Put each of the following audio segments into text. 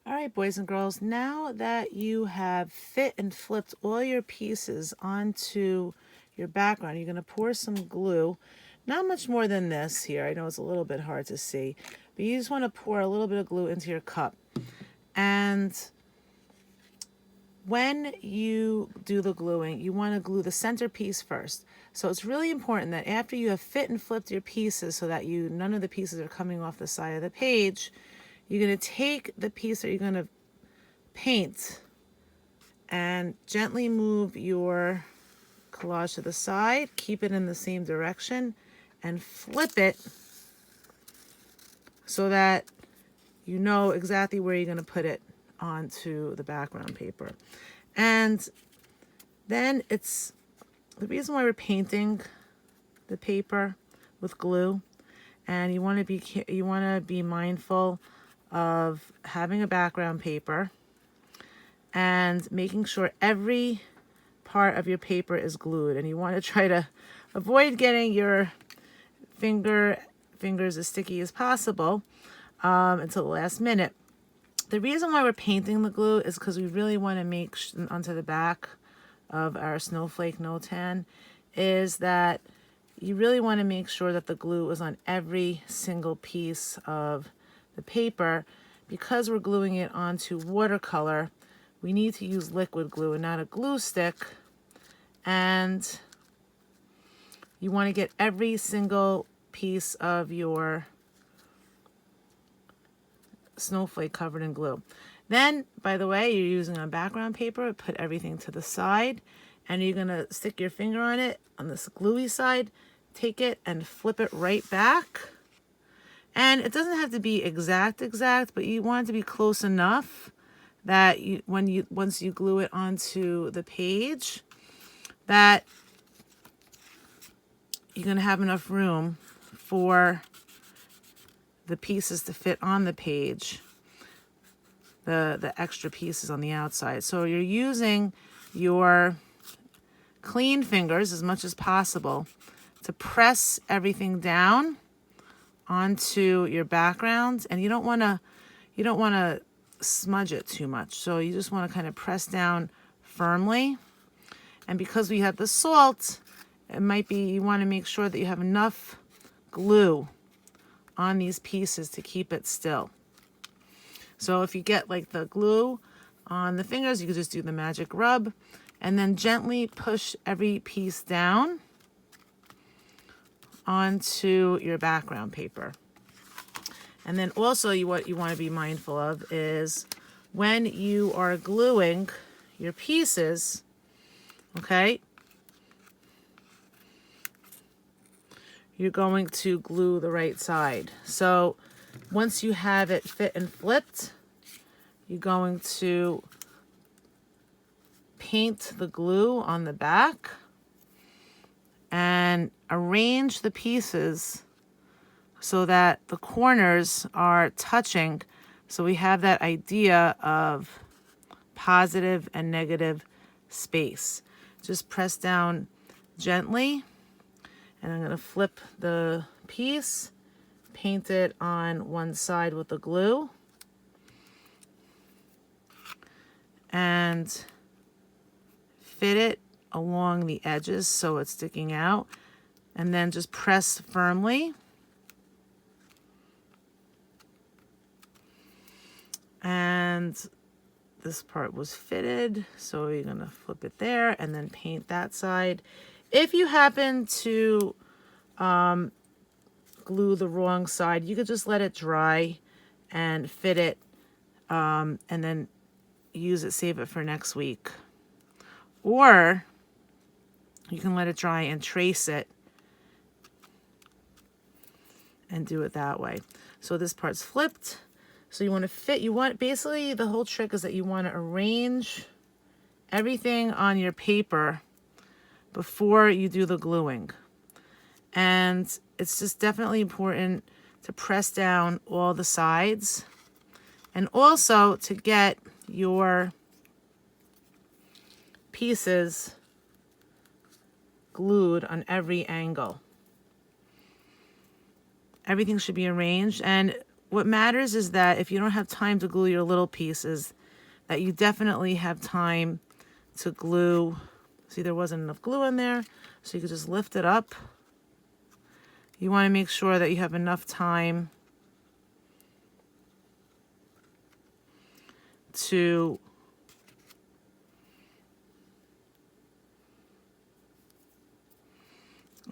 All right, boys and girls, now that you have fit and flipped all your pieces onto your background, you're going to pour some glue. Not much more than this here. I know it's a little bit hard to see, but you just want to pour a little bit of glue into your cup. And when you do the gluing, you want to glue the centerpiece first. So it's really important that after you have fit and flipped your pieces so that none of the pieces are coming off the side of the page, you're going to take the piece that you're going to paint and gently move your collage to the side, keep it in the same direction, and flip it so that you know exactly where you're going to put it onto the background paper. And then the reason why we're painting the paper with glue, and you want to be mindful of having a background paper and making sure every part of your paper is glued. And you want to try to avoid getting your fingers as sticky as possible until the last minute. The reason why we're painting the glue is because we really want to make onto the back of our Snowflake Notan is that you really want to make sure that the glue is on every single piece of the paper. Because we're gluing it onto watercolor, we need to use liquid glue and not a glue stick. And you want to get every single piece of your snowflake covered in glue. Then, by the way, you're using a background paper, put everything to the side, and you're going to stick your finger on it on this gluey side, take it and flip it right back. And it doesn't have to be exact, but you want it to be close enough that once you glue it onto the page, that you're going to have enough room for the pieces to fit on the page, the extra pieces on the outside. So you're using your clean fingers as much as possible to press everything down onto your background, and you don't want to smudge it too much. So you just want to kind of press down firmly. And because we have the salt, you want to make sure that you have enough glue on these pieces to keep it still. So if you get like the glue on the fingers, you can just do the magic rub and then gently push every piece down onto your background paper. And then also what you want to be mindful of is when you are gluing your pieces, okay, you're going to glue the right side. So once you have it fit and flipped, you're going to paint the glue on the back and arrange the pieces so that the corners are touching. So we have that idea of positive and negative space. Just press down gently, and I'm going to flip the piece, paint it on one side with the glue, and fit it along the edges so it's sticking out, and then just press firmly. And this part was fitted, so you're going to flip it there and then paint that side. If you happen to glue the wrong side, you could just let it dry and fit it and then save it for next week. Or you can let it dry and trace it and do it that way. So this part's flipped. So basically the whole trick is that you want to arrange everything on your paper before you do the gluing. And it's just definitely important to press down all the sides and also to get your pieces glued on every angle. Everything should be arranged. And what matters is that if you don't have time to glue your little pieces, that you definitely have time to glue. See, there wasn't enough glue in there, so you could just lift it up. You want to make sure that you have enough time to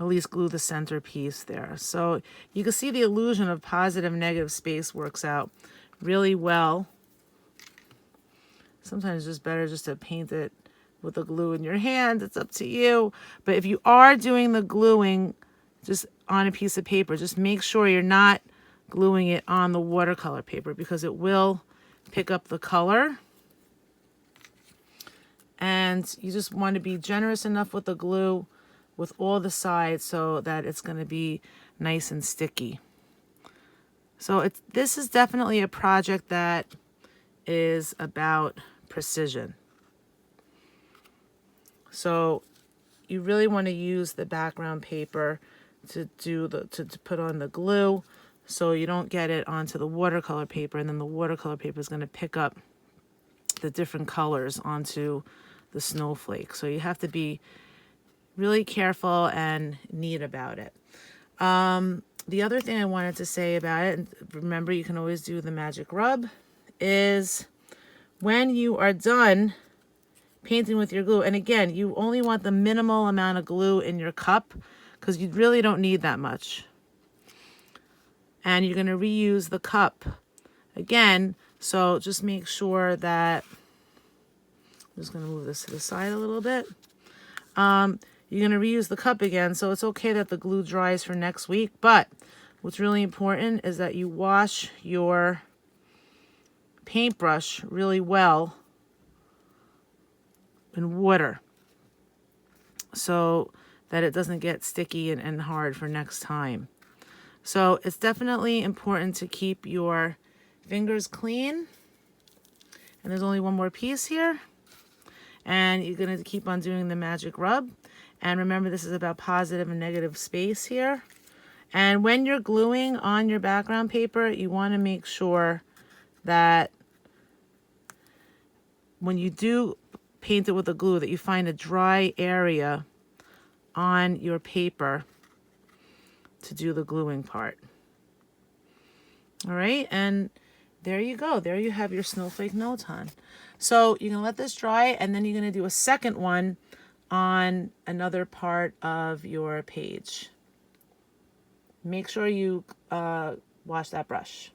at least glue the center piece there. So you can see the illusion of positive negative space works out really well. Sometimes it's just better just to paint it with the glue in your hand. It's up to you. But if you are doing the gluing just on a piece of paper, just make sure you're not gluing it on the watercolor paper because it will pick up the color. And you just want to be generous enough with the glue with all the sides so that it's going to be nice and sticky. So this is definitely a project that is about precision. So you really want to use the background paper to put on the glue so you don't get it onto the watercolor paper, and then the watercolor paper is going to pick up the different colors onto the snowflake. So you have to be really careful and neat about it. The other thing I wanted to say about it, and remember you can always do the magic rub, is when you are done painting with your glue, and again, you only want the minimal amount of glue in your cup because you really don't need that much. And you're going to reuse the cup again, so just make sure that, I'm just going to move this to the side a little bit. You're going to reuse the cup again, so it's okay that the glue dries for next week, but what's really important is that you wash your paintbrush really well in water so that it doesn't get sticky and hard for next time. So it's definitely important to keep your fingers clean. And there's only one more piece here. And you're going to keep on doing the magic rub. And remember, this is about positive and negative space here. And when you're gluing on your background paper, you want to make sure that when you do paint it with the glue, that you find a dry area on your paper to do the gluing part. All right, and there you go. There you have your Snowflake Notan. So you're gonna let this dry, and then you're gonna do a second one on another part of your page. Make sure you wash that brush.